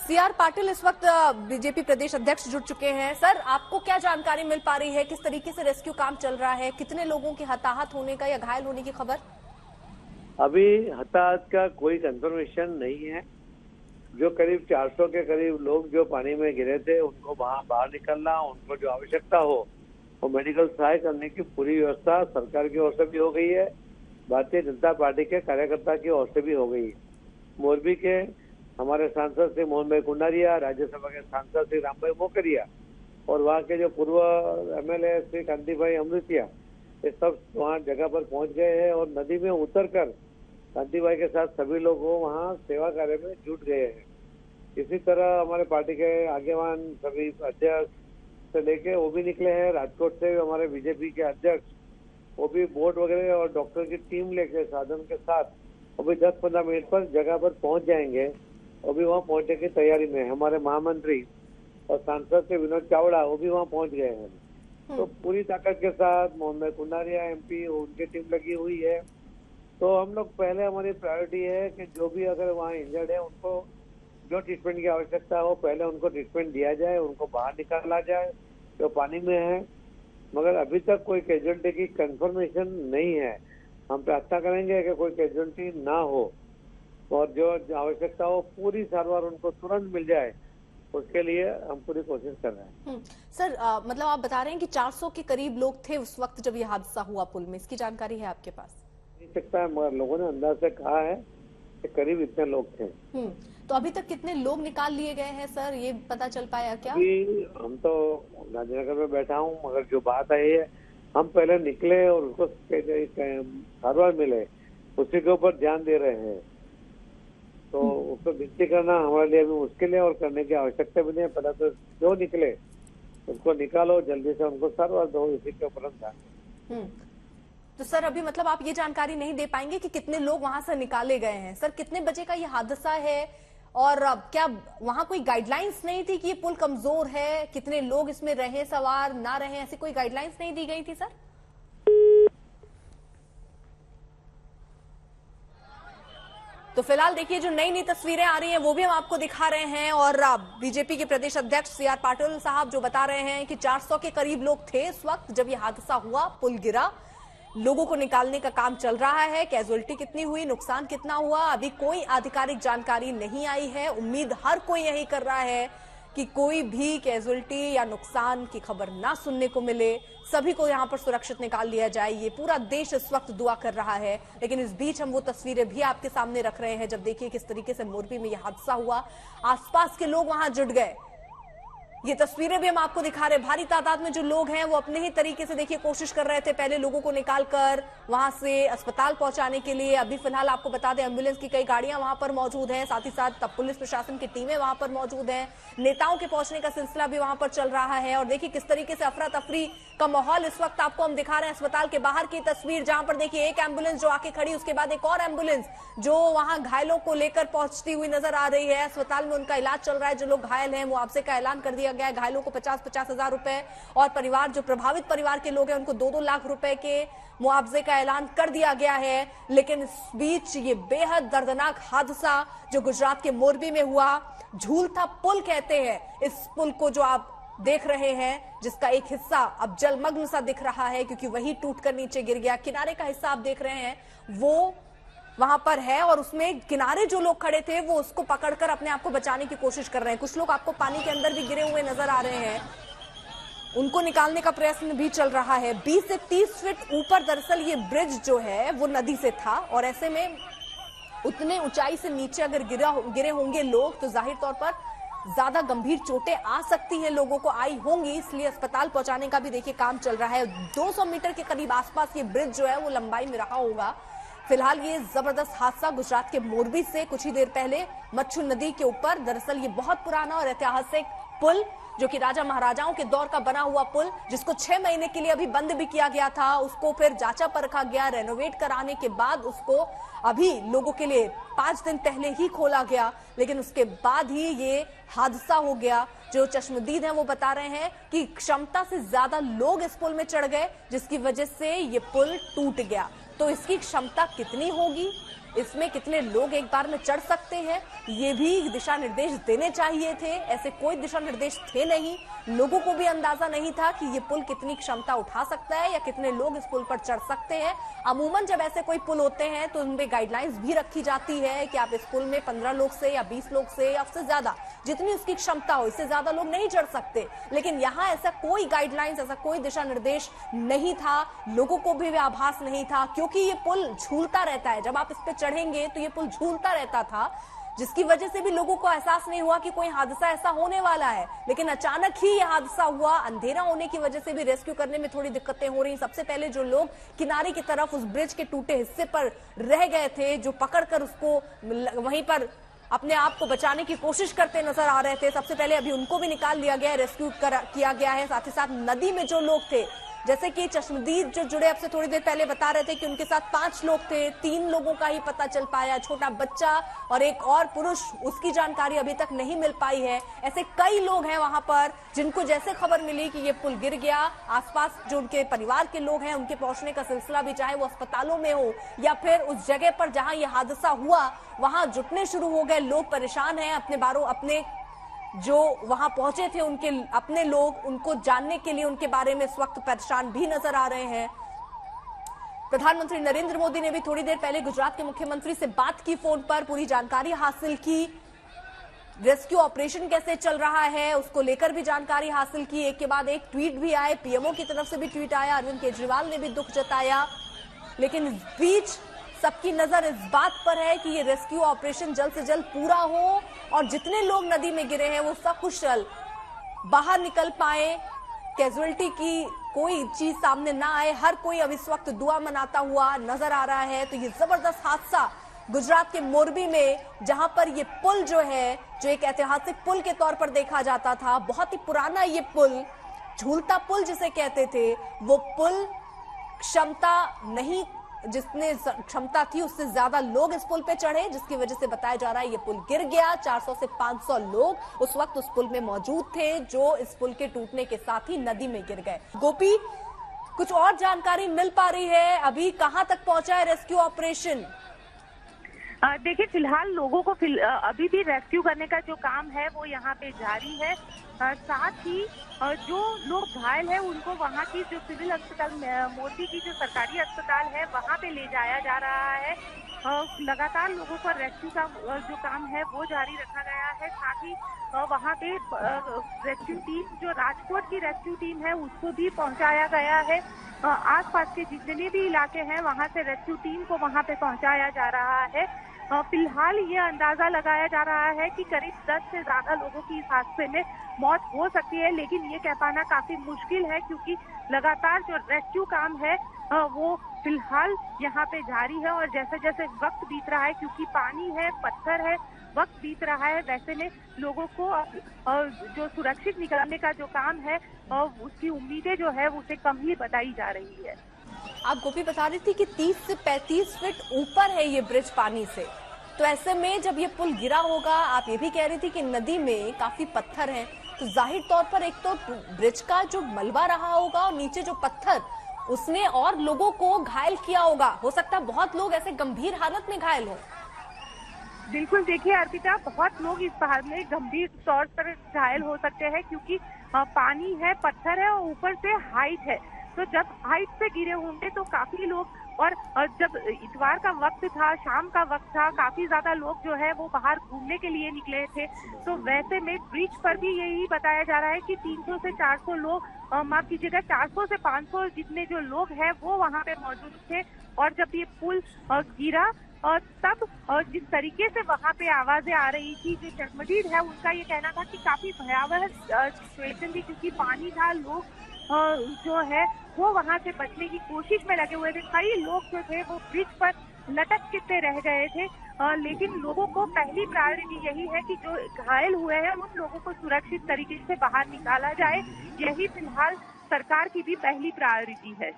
CR Patil इस वक्त BJP प्रदेश अध्यक्ष जुड़ चुके हैं। सर, आपको क्या जानकारी मिल पा रही है, किस तरीके से रेस्क्यू काम चल रहा है, कितने लोगों के हताहत होने का या घायल होने की खबर? अभी हताहत का कोई कंफर्मेशन नहीं है। जो करीब 400 के करीब लोग जो पानी में गिरे थे उनको वहां बाहर निकलना, उनको जो आवश्यकता हो वो मेडिकल सहाय करने की पूरी व्यवस्था सरकार की ओर से भी हो गई है, भारतीय जनता पार्टी के कार्यकर्ता की ओर से भी हो गई है। मोरबी के हमारे सांसद श्री मोहन भाई कुंडारिया, राज्यसभा के सांसद श्री राम भाई मोकरिया और वहाँ के जो पूर्व एमएलए श्री कांति भाई अमृतिया, ये सब वहाँ जगह पर पहुंच गए हैं और नदी में उतरकर कांति भाई के साथ सभी लोग वहाँ सेवा कार्य में जुट गए हैं। इसी तरह हमारे पार्टी के आगेवान सभी अध्यक्ष से लेके वो भी निकले हैं। राजकोट से हमारे बीजेपी के अध्यक्ष वो भी बोट वगैरह और डॉक्टर की टीम लेके साधन के साथ अभी 10-15 मिनट पर जगह पर पहुंच जाएंगे। अभी वहाँ पहुंचने की तैयारी में हमारे महामंत्री और सांसद से विनोद चावड़ा वो भी वहाँ पहुंच गए हैं। तो पूरी ताकत के साथ मोहन भाई कुंडारिया एमपी उनकी टीम लगी हुई है। तो हम लोग पहले हमारी प्रायोरिटी है कि जो भी अगर वहाँ इंजर्ड है उनको जो ट्रीटमेंट की आवश्यकता हो पहले उनको ट्रीटमेंट दिया जाए, उनको बाहर निकाला जाए जो पानी में है। मगर अभी तक कोई कैजुअलिटी की कंफर्मेशन नहीं है। हम प्रार्थना करेंगे कि कोई कैजुअलिटी ना हो और जो आवश्यकता हो पूरी सारवार उनको तुरंत मिल जाए, उसके लिए हम पूरी कोशिश कर रहे हैं। सर, मतलब आप बता रहे हैं कि 400 के करीब लोग थे उस वक्त जब ये हादसा हुआ पुल में, इसकी जानकारी है आपके पास? नहीं सकता है, मगर लोगों ने अंदाज से कहा है कि करीब इतने लोग थे। तो अभी तक कितने लोग निकाल लिए गए हैं सर, ये पता चल पाया क्या? अभी हम तो गांधीनगर में बैठा हूँ, मगर जो बात आई है हम पहले निकले और उसको सारवार मिले उसी के ऊपर ध्यान दे रहे हैं। तो उसको गिनती करना हमारे लिए भी मुश्किल है और करने की आवश्यकता भी नहीं है। पहले तो जो निकले उसको निकालो, जल्दी से उनको सारवार दो, इसी के ऊपर ध्यान। तो सर अभी मतलब आप ये जानकारी नहीं दे पाएंगे कि कितने लोग वहां से निकाले गए हैं? सर, कितने बजे का ये हादसा है और क्या वहां कोई गाइडलाइंस नहीं थी कि ये पुल कमजोर है, कितने लोग इसमें रहे सवार ना रहे, ऐसी कोई गाइडलाइंस नहीं दी गई थी सर? तो फिलहाल देखिए जो नई नई तस्वीरें आ रही हैं वो भी हम आपको दिखा रहे हैं और बीजेपी के प्रदेश अध्यक्ष सीआर पाटिल साहब जो बता रहे हैं कि 400 के करीब लोग थे इस वक्त जब ये हादसा हुआ, पुल गिरा, लोगों को निकालने का काम चल रहा है। कैजुअलिटी कितनी हुई, नुकसान कितना हुआ, अभी कोई आधिकारिक जानकारी नहीं आई है। उम्मीद हर कोई यही कर रहा है कि कोई भी कैजुअलिटी या नुकसान की खबर ना सुनने को मिले, सभी को यहां पर सुरक्षित निकाल लिया जाए। ये पूरा देश इस वक्त दुआ कर रहा है। लेकिन इस बीच हम वो तस्वीरें भी आपके सामने रख रहे हैं जब देखिए किस तरीके से मोरबी में यह हादसा हुआ, आसपास के लोग वहां जुट गए। ये तस्वीरें भी हम आपको दिखा रहे हैं। भारी तादाद में जो लोग हैं वो अपने ही तरीके से देखिए कोशिश कर रहे थे पहले लोगों को निकालकर वहां से अस्पताल पहुंचाने के लिए। अभी फिलहाल आपको बता दें एम्बुलेंस की कई गाड़ियां वहां पर मौजूद हैं, साथ ही साथ पुलिस प्रशासन की टीमें वहां पर मौजूद हैं। नेताओं के पहुंचने का सिलसिला भी वहां पर चल रहा है और देखिए किस तरीके से अफरा तफरी का माहौल इस वक्त आपको हम दिखा रहे हैं। अस्पताल के बाहर की तस्वीर जहां पर देखिए एक एम्बुलेंस जो आके खड़ी, उसके बाद एक और एम्बुलेंस जो वहां घायलों को लेकर पहुंचती हुई नजर आ रही है। अस्पताल में उनका इलाज चल रहा है। जो लोग घायल हैं मुआवजे का ऐलान कर दिया गया है। घायलों को 50-50 हजार रुपए और परिवार जो प्रभावित परिवार के लोग हैं उनको 2-2 लाख रुपए के मुआवजे का ऐलान कर दिया गया है। लेकिन इस बीच ये बेहद दर्दनाक हादसा जो गुजरात के मोरबी में हुआ, झूलता पुल कहते हैं इस पुल को जो आप देख रहे हैं, जिसका एक हिस्सा अब जलमग्न सा दिख रहा है क्योंकि वही टूटकर नीचे गिर गया। किनारे का हिस्सा आप देख रहे हैं वो वहां पर है और उसमें किनारे जो लोग खड़े थे वो उसको पकड़कर अपने आप को बचाने की कोशिश कर रहे हैं। कुछ लोग आपको पानी के अंदर भी गिरे हुए नजर आ रहे हैं, उनको निकालने का प्रयत्न भी चल रहा है। 20 से 30 फीट ऊपर दरअसल ये ब्रिज जो है वो नदी से था और ऐसे में उतने ऊंचाई से नीचे अगर गिरे होंगे लोग तो जाहिर तौर पर ज्यादा गंभीर चोटें आ सकती हैं, लोगों को आई होंगी, इसलिए अस्पताल पहुंचाने का भी देखिए काम चल रहा है। 200 मीटर के करीब आसपास ये ब्रिज जो है वो लंबाई में रहा होगा। फिलहाल ये जबरदस्त हादसा गुजरात के मोरबी से कुछ ही देर पहले मच्छू नदी के ऊपर, दरअसल ये बहुत पुराना और ऐतिहासिक पुल जो कि राजा महाराजाओं के दौर का बना हुआ पुल, जिसको 6 महीने के लिए अभी बंद भी किया गया था, उसको फिर जांचा परखा गया, रेनोवेट कराने के बाद उसको अभी लोगों के लिए 5 दिन पहले ही खोला गया। लेकिन उसके बाद ही ये हादसा हो गया। जो चश्मदीद हैं वो बता रहे हैं कि क्षमता से ज्यादा लोग इस पुल में चढ़ गए जिसकी वजह से ये पुल टूट गया। तो इसकी क्षमता कितनी होगी इसमें कितने लोग एक बार में चढ़ सकते हैं, ये भी दिशा निर्देश देने चाहिए थे। ऐसे कोई दिशा निर्देश थे नहीं। लोगों को भी अंदाजा नहीं था कि ये पुल कितनी क्षमता उठा सकता है या कितने लोग इस पुल पर चढ़ सकते हैं। अमूमन जब ऐसे कोई पुल होते हैं तो उनमें गाइडलाइंस भी रखी जाती है कि आप इस पुल में 15 लोग से या 20 लोग से या उससे ज्यादा, जितनी उसकी क्षमता हो, इससे ज्यादा लोग नहीं चढ़ सकते। लेकिन यहाँ ऐसा कोई गाइडलाइंस, ऐसा कोई दिशा निर्देश नहीं था। लोगों को भी आभास नहीं था, क्योंकि ये पुल झूलता रहता है। जब आप इस पे चढ़ेंगे तो ये पुल झूलता रहता था, जिसकी वजह से भी लोगों को एहसास नहीं हुआ कि कोई हादसा ऐसा होने वाला है। लेकिन अचानक ही ये हादसा हुआ। अंधेरा होने की वजह से भी रेस्क्यू करने में थोड़ी दिक्कतें हो रही। सबसे पहले जो लोग किनारे की तरफ उस ब्रिज के टूटे हिस्से पर रह गए थे, जो पकड़कर उसको वहीं पर अपने आप को बचाने की कोशिश करते नजर आ रहे थे, सबसे पहले अभी उनको भी निकाल लिया गया है, रेस्क्यू किया गया है। साथ ही साथ नदी में जो लोग थे, जैसे कि चश्मदीद जो जुड़े अब से थोड़ी देर पहले बता रहे थे कि उनके साथ 5 लोग थे, 3 लोगों का ही पता चल पाया, छोटा बच्चा और एक और पुरुष, उसकी जानकारी अभी तक नहीं मिल पाई है। ऐसे कई लोग हैं वहां पर जिनको जैसे खबर मिली कि ये पुल गिर गया, आसपास जो उनके परिवार के लोग हैं उनके पहुंचने का सिलसिला भी, चाहे वो अस्पतालों में हो या फिर उस जगह पर जहां ये हादसा हुआ वहां जुटने शुरू हो गए। लोग परेशान हैं, अपने जो वहां पहुंचे थे उनके अपने लोग, उनको जानने के लिए उनके बारे में इस वक्त परेशान भी नजर आ रहे हैं। प्रधानमंत्री नरेंद्र मोदी ने भी थोड़ी देर पहले गुजरात के मुख्यमंत्री से बात की, फोन पर पूरी जानकारी हासिल की। रेस्क्यू ऑपरेशन कैसे चल रहा है उसको लेकर भी जानकारी हासिल की। एक के बाद एक ट्वीट भी आए, पीएमओ की तरफ से भी ट्वीट आया, अरविंद केजरीवाल ने भी दुख जताया। लेकिन इस बीच सबकी नजर इस बात पर है कि ये रेस्क्यू ऑपरेशन जल्द से जल्द पूरा हो और जितने लोग नदी में गिरे हैं वो सकुशल बाहर निकल पाए, कैजुअलिटी की कोई चीज सामने ना आए। हर कोई अब इस वक्त दुआ मनाता हुआ नजर आ रहा है। तो ये जबरदस्त हादसा गुजरात के मोरबी में, जहां पर ये पुल जो है, जो एक ऐतिहासिक पुल के तौर पर देखा जाता था, बहुत ही पुराना ये पुल, झूलता पुल जिसे कहते थे, वो पुल क्षमता नहीं, जितने क्षमता थी उससे ज्यादा लोग इस पुल पे चढ़े, जिसकी वजह से बताया जा रहा है ये पुल गिर गया। 400 से 500 लोग उस वक्त उस पुल में मौजूद थे, जो इस पुल के टूटने के साथ ही नदी में गिर गए। गोपी, कुछ और जानकारी मिल पा रही है? अभी कहां तक पहुंचा है रेस्क्यू ऑपरेशन? देखिए, फिलहाल लोगों को अभी भी रेस्क्यू करने का जो काम है वो यहाँ पे जारी है। साथ ही जो लोग घायल हैं उनको वहाँ की जो सिविल अस्पताल मोरबी की जो सरकारी अस्पताल है वहाँ पे ले जाया जा रहा है। लगातार लोगों का रेस्क्यू का जो काम है वो जारी रखा गया है। साथ ही वहाँ पे रेस्क्यू टीम, जो राजकोट की रेस्क्यू टीम है, उसको भी पहुँचाया गया है। आसपास के जितने भी इलाके हैं वहाँ से रेस्क्यू टीम को वहाँ पे पहुँचाया जा रहा है। फिलहाल ये अंदाजा लगाया जा रहा है कि करीब 10 से ज्यादा लोगों की इस हादसे में मौत हो सकती है, लेकिन ये कह पाना काफी मुश्किल है क्योंकि लगातार जो रेस्क्यू काम है वो फिलहाल यहाँ पे जारी है। और जैसे जैसे वक्त बीत रहा है, क्योंकि पानी है, पत्थर है, वक्त बीत रहा है, वैसे में लोगों को जो सुरक्षित निकालने का जो काम है उसकी उम्मीदें जो है उसे कम ही बताई जा रही है। आप गोपी बता रही थी कि 30 से 35 फीट ऊपर है ये ब्रिज पानी से, तो ऐसे में जब ये पुल गिरा होगा, आप ये भी कह रही थी कि नदी में काफी पत्थर हैं, तो जाहिर तौर पर एक तो ब्रिज का जो मलबा रहा होगा और नीचे जो पत्थर, उसने और लोगों को घायल किया होगा। हो सकता है बहुत लोग ऐसे गंभीर हालत में घायल हो। बिल्कुल, देखिए अर्पिता, बहुत लोग इस पहाड़ में गंभीर तौर पर घायल हो सकते हैं क्योंकि पानी है, पत्थर है और ऊपर से हाइट है। तो जब हाइट से गिरे होंगे तो काफी लोग, और जब इतवार का वक्त था, शाम का वक्त था, काफी ज्यादा लोग जो है वो बाहर घूमने के लिए निकले थे। तो वैसे में ब्रिज पर भी यही बताया जा रहा है कि 300 से 400 लोग, माफ कीजिएगा, 400 से 500 जितने जो लोग हैं वो वहाँ पे मौजूद थे। और जब ये पुल गिरा और तब जिस तरीके से वहाँ पे आवाजें आ रही थी, जो चश्मदीद है उनका ये कहना था कि काफी भयावह सिचुएशन थी क्योंकि पानी था, लोग जो है वो वहाँ से बचने की कोशिश में लगे हुए थे। कई लोग जो थे वो ब्रिज पर लटक के रह गए थे, लेकिन लोगों को पहली प्रायोरिटी यही है कि जो घायल हुए हैं उन लोगों को सुरक्षित तरीके से बाहर निकाला जाए। यही फिलहाल सरकार की भी पहली प्रायोरिटी है।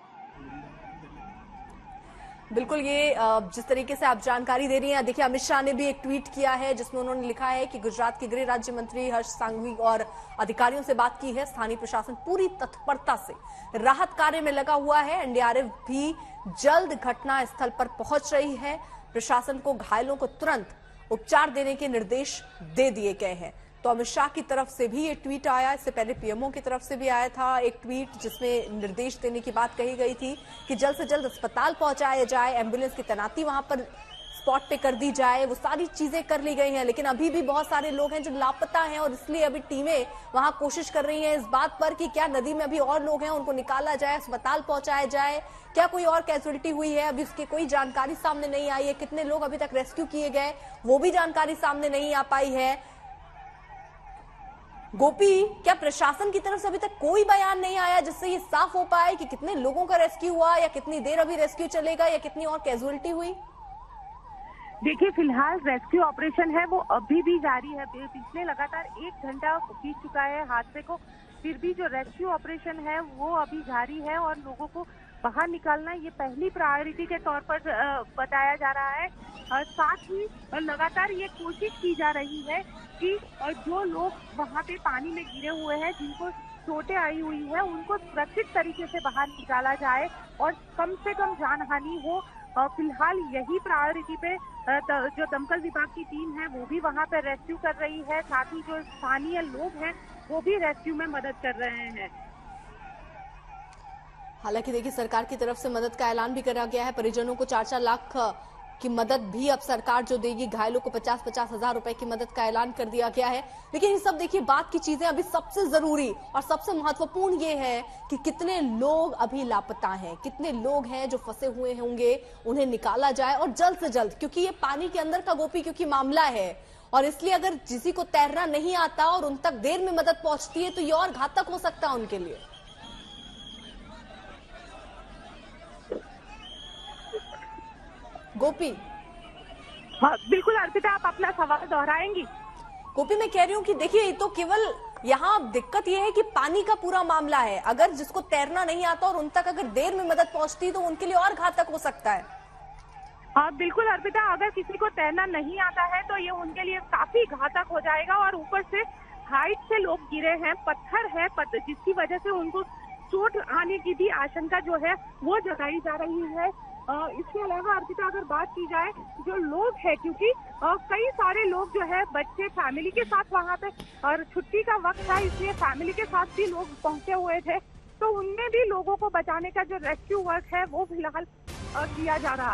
बिल्कुल, ये जिस तरीके से आप जानकारी दे रही हैं, देखिए अमित शाह ने भी एक ट्वीट किया है जिसमें उन्होंने लिखा है कि गुजरात के गृह राज्य मंत्री हर्ष सांघवी और अधिकारियों से बात की है। स्थानीय प्रशासन पूरी तत्परता से राहत कार्य में लगा हुआ है। एनडीआरएफ भी जल्द घटना स्थल पर पहुंच रही है। प्रशासन को घायलों को तुरंत उपचार देने के निर्देश दे दिए गए हैं। तो अमित शाह की तरफ से भी ये ट्वीट आया, इससे पहले पीएमओ की तरफ से भी आया था एक ट्वीट जिसमें निर्देश देने की बात कही गई थी कि जल्द से जल्द अस्पताल पहुंचाया जाए, एम्बुलेंस की तैनाती वहां पर स्पॉट पे कर दी जाए। वो सारी चीजें कर ली गई हैं, लेकिन अभी भी बहुत सारे लोग हैं जो लापता हैं और इसलिए अभी टीमें वहां कोशिश कर रही हैं इस बात पर कि क्या नदी में अभी और लोग हैं, उनको निकाला जाए, अस्पताल पहुंचाया जाए, क्या कोई और कैजुअलिटी हुई है, अभी उसकी कोई जानकारी सामने नहीं आई है। कितने लोग अभी तक रेस्क्यू किए गए वो भी जानकारी सामने नहीं आ पाई है। गोपी, क्या प्रशासन की तरफ से अभी तक कोई बयान नहीं आया जिससे ये साफ हो पाए कि कितने लोगों का रेस्क्यू हुआ या कितनी देर अभी रेस्क्यू चलेगा या कितनी और कैजुअलिटी हुई? देखिए, फिलहाल रेस्क्यू ऑपरेशन है वो अभी भी जारी है। पिछले लगातार 1 घंटा बीत चुका है हादसे को, फिर भी जो रेस्क्यू ऑपरेशन है वो अभी जारी है और लोगों को बाहर निकालना ये पहली प्रायोरिटी के तौर पर बताया जा रहा है। साथ ही लगातार ये कोशिश की जा रही है कि जो लोग वहाँ पे पानी में गिरे हुए हैं, जिनको चोटें आई हुई है, उनको सुरक्षित तरीके से बाहर निकाला जाए और कम से कम जानहानि हो। फिलहाल यही प्रायोरिटी पे जो दमकल विभाग की टीम है वो भी वहाँ पे रेस्क्यू कर रही है। साथ ही जो स्थानीय लोग हैं वो भी रेस्क्यू में मदद कर रहे हैं। हालांकि देखिए, सरकार की तरफ से मदद का ऐलान भी करा गया है। परिजनों को 4-4 लाख की मदद भी अब सरकार जो देगी, घायलों को 50-50 हजार रुपए की मदद का ऐलान कर दिया गया है। लेकिन ये सब देखिए बात की चीजें, अभी सबसे जरूरी और सबसे महत्वपूर्ण ये है कि कितने लोग अभी लापता हैं, कितने लोग हैं जो फंसे हुए होंगे, उन्हें निकाला जाए और जल्द से जल्द, क्योंकि ये पानी के अंदर का गोपी क्योंकि मामला है और इसलिए अगर किसी को तैरना नहीं आता और उन तक देर में मदद पहुंचती है तो ये और घातक हो सकता है उनके लिए। गोपी। हाँ बिल्कुल अर्पिता, आप अपना सवाल दोहराएंगी? गोपी, मैं कह रही हूँ कि देखिए, ये तो केवल यहाँ दिक्कत ये है कि पानी का पूरा मामला है, अगर जिसको तैरना नहीं आता और उन तक अगर देर में मदद पहुंचती तो उनके लिए और घातक हो सकता है। हाँ बिल्कुल अर्पिता, अगर किसी को तैरना नहीं आता है तो ये उनके लिए काफी घातक हो जाएगा और ऊपर से हाइट से लोग गिरे हैं, पत्थर है जिसकी वजह से उनको चोट आने की भी आशंका जो है वो जताई जा रही है। इसके अलावा अर्पिता, अगर बात की जाए जो लोग हैं, क्योंकि कई सारे लोग जो है बच्चे फैमिली के साथ वहाँ पे, और छुट्टी का वक्त था इसलिए फैमिली के साथ भी लोग पहुंचे हुए थे, तो उनमें भी लोगों को बचाने का जो रेस्क्यू वर्क है वो फिलहाल किया जा रहा है।